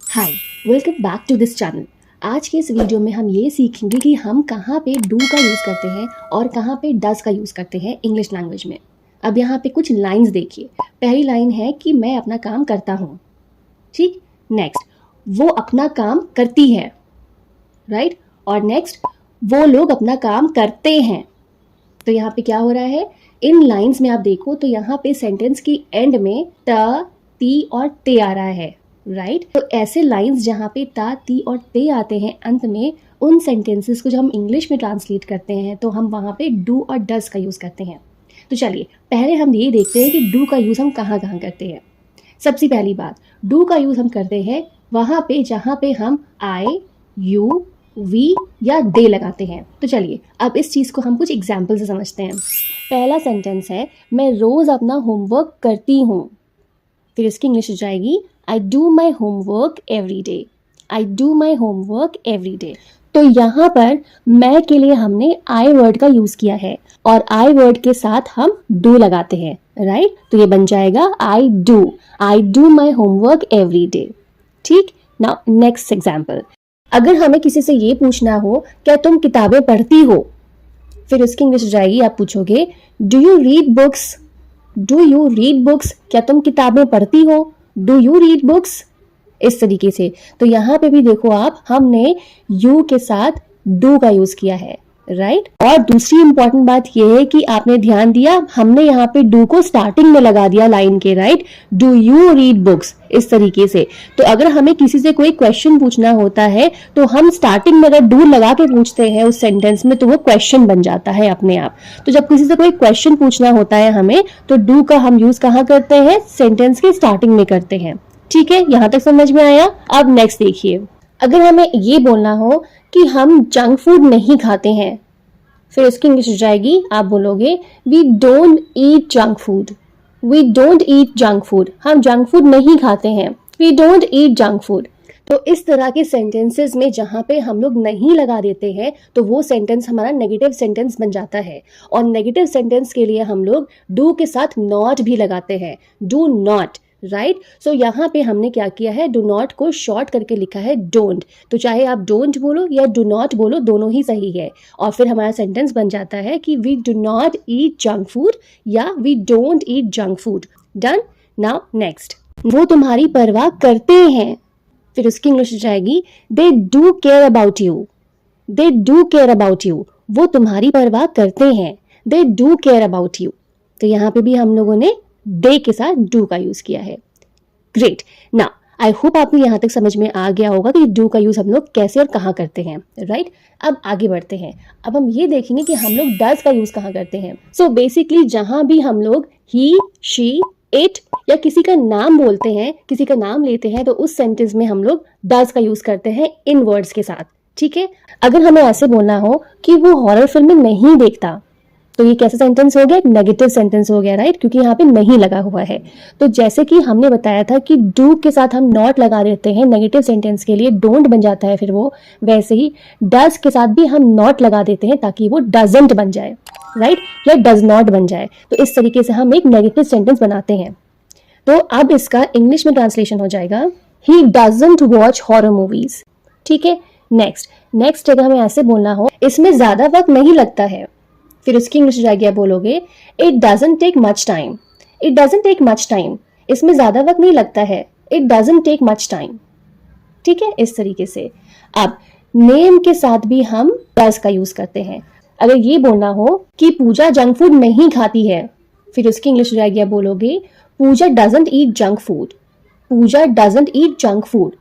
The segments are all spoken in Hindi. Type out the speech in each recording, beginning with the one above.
Hi, welcome back to this channel. आज के इस वीडियो में हम ये सीखेंगे कि हम कहाँ पे डू का यूज़ करते हैं और कहाँ पे डज का यूज़ करते हैं इंग्लिश लैंग्वेज में। अब यहाँ पे कुछ लाइंस देखिए। पहली लाइन है कि मैं अपना काम करता हूँ, ठीक। नेक्स्ट, वो अपना काम करती है, राइट। और नेक्स्ट, वो लोग अपना काम करते हैं। तो यहाँ पे क्या हो रहा है, इन लाइंस में आप देखो तो यहाँ पे सेंटेंस की एंड में त, ती और ते आ रहा है, राइट। तो ऐसे लाइंस जहाँ पे ता, ती और ते आते हैं अंत में, उन सेंटेंसेस को जब हम इंग्लिश में ट्रांसलेट करते हैं तो हम वहाँ पे डू और डज का यूज़ करते हैं। तो चलिए पहले हम ये देखते हैं कि डू का यूज़ हम कहाँ कहाँ करते हैं। सबसे पहली बात, डू का यूज़ हम करते हैं वहाँ पे जहाँ पे हम आई, यू, वी या दे लगाते हैं। तो चलिए अब इस चीज़ को हम कुछ एग्जाम्पल से समझते हैं। पहला सेंटेंस है, मैं रोज़ अपना होमवर्क करती हूँ। फिर इसकी इंग्लिश हो जाएगी, I do my homework every day. I do my homework every day. तो यहाँ पर मैं के लिए हमने आई वर्ड का यूज़ किया है और आई वर्ड के साथ हम डू लगाते हैं, राइट। तो ये बन जाएगा I do my homework every day, ठीक। नाउ नेक्स्ट एग्जाम्पल, अगर हमें किसी से ये पूछना हो क्या तुम किताबें पढ़ती हो, फिर उसकी इंग्लिश हो जाएगी, आप पूछोगे do you read books. Do you read books, क्या तुम किताबें पढ़ती हो। डू यू रीड बुक्स, इस तरीके से। तो यहाँ पे भी देखो आप, हमने यू के साथ डू का यूज किया है, राइट। और दूसरी इंपॉर्टेंट बात यह है कि आपने ध्यान दिया, हमने यहाँ पे डू को स्टार्टिंग में लगा दिया लाइन के, right. Do you read books, इस तरीके से। तो अगर हमें किसी से कोई क्वेश्चन पूछना होता है तो हम स्टार्टिंग में अगर डू लगा के पूछते हैं उस सेंटेंस में तो वो क्वेश्चन बन जाता है अपने आप। तो जब किसी से कोई क्वेश्चन पूछना होता है हमें, तो डू का हम यूज कहाँ करते हैं, सेंटेंस के स्टार्टिंग में करते हैं, ठीक है। यहां तक समझ में आया। अब नेक्स्ट देखिए, अगर हमें ये बोलना हो कि हम जंक फूड नहीं खाते हैं, फिर उसकी इंग्लिश हो जाएगी, आप बोलोगे we don't eat junk food. We don't eat junk food, हम जंक फूड नहीं खाते हैं। We don't eat junk food. तो इस तरह के सेंटेंसेस में जहाँ पे हम लोग नहीं लगा देते हैं तो वो सेंटेंस हमारा नेगेटिव सेंटेंस बन जाता है। और नेगेटिव सेंटेंस के लिए हम लोग डू के साथ नॉट भी लगाते हैं, डू नॉट, राइट। सो यहाँ पे हमने क्या किया है, डू नॉट को शॉर्ट करके लिखा है डोंट। तो चाहे आप डोंट बोलो या डू नॉट बोलो, दोनों ही सही है। और फिर हमारा सेंटेंस बन जाता है कि we do not eat junk food या we don't eat junk food. Done. Now next, वो तुम्हारी परवाह करते हैं। फिर उसकी इंग्लिश हो जाएगी, they do care about you. They do care about you, वो तुम्हारी परवाह करते हैं। They do care about you. तो यहाँ पे भी हम लोगों ने दे के साथ डू का यूज किया है। ग्रेट। नाउ आई होप आपको यहाँ तक समझ में आ गया होगा कि डू का यूज हम लोग कैसे और कहाँ करते हैं, राइट। अब आगे बढ़ते हैं। अब हम ये देखेंगे कि हम लोग डज का यूज कहाँ करते हैं। सो बेसिकली जहां भी हम लोग ही, शी, इट या किसी का नाम बोलते हैं, किसी का नाम लेते हैं, तो उस सेंटेंस में हम लोग डज का यूज करते हैं इन वर्ड्स के साथ, ठीक है। अगर हमें ऐसे बोलना हो कि वो हॉरर फिल्में नहीं देखता, तो ये कैसा सेंटेंस हो गया, नेगेटिव सेंटेंस हो गया, राइट, क्योंकि यहाँ पे नहीं लगा हुआ है। तो जैसे कि हमने बताया था कि डू के साथ हम नॉट लगा देते हैं नेगेटिव सेंटेंस के लिए, डोंट बन जाता है फिर वो, वैसे ही डज के साथ भी हम नॉट लगा देते हैं ताकि वो डजंट बन जाए, राइट, या डज नॉट बन जाए। तो इस तरीके से हम एक नेगेटिव सेंटेंस बनाते हैं। तो अब इसका इंग्लिश में ट्रांसलेशन हो जाएगा, he doesn't watch horror movies, ठीक है। नेक्स्ट अगर हमें ऐसे बोलना हो, इसमें ज्यादा वक्त नहीं लगता है, फिर उसकी इंग्लिश जाएगी, आप बोलोगे it doesn't take much time. It doesn't take much time, इसमें ज्यादा वक्त नहीं लगता है। It doesn't take much time, ठीक है, इस तरीके से। अब नेम के साथ भी हम डज का यूज करते हैं। अगर ये बोलना हो कि पूजा जंक फूड नहीं खाती है, फिर उसकी इंग्लिश जाएगी, आप बोलोगे Pooja doesn't eat junk food. Pooja doesn't eat junk food.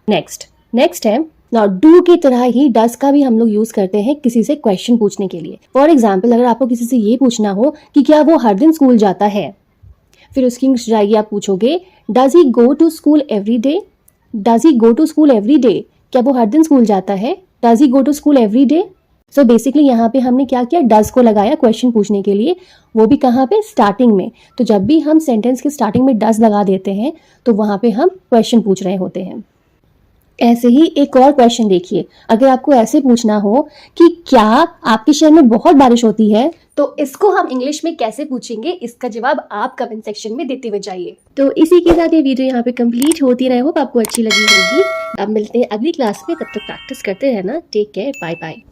Next है, नाउ डू की तरह ही डज का भी हम लोग यूज करते हैं किसी से क्वेश्चन पूछने के लिए। फॉर एग्जाम्पल, अगर आपको किसी से ये पूछना हो कि क्या वो हर दिन स्कूल जाता है, फिर उसकी इंग्लिश जाएगी, आप पूछोगे does he go to school every day. Does he go to school every day, क्या वो हर दिन स्कूल जाता है। Does he go to school every day. So basically यहाँ पे हमने क्या किया, डज को लगाया क्वेश्चन पूछने के लिए, वो भी कहाँ पे, स्टार्टिंग में। तो जब भी हम सेंटेंस के स्टार्टिंग में डज लगा देते हैं तो वहां पे हम क्वेश्चन पूछ रहे होते हैं। ऐसे ही एक और क्वेश्चन देखिए, अगर आपको ऐसे पूछना हो कि क्या आपके शहर में बहुत बारिश होती है, तो इसको हम इंग्लिश में कैसे पूछेंगे, इसका जवाब आप कमेंट सेक्शन में देते हुए जाइए। तो इसी के साथ ये वीडियो यहाँ पे कंप्लीट होती रहे, होप आपको अच्छी लगी होगी। अब मिलते हैं अगली क्लास में, तब तक प्रैक्टिस करते रहना। Take care, bye bye.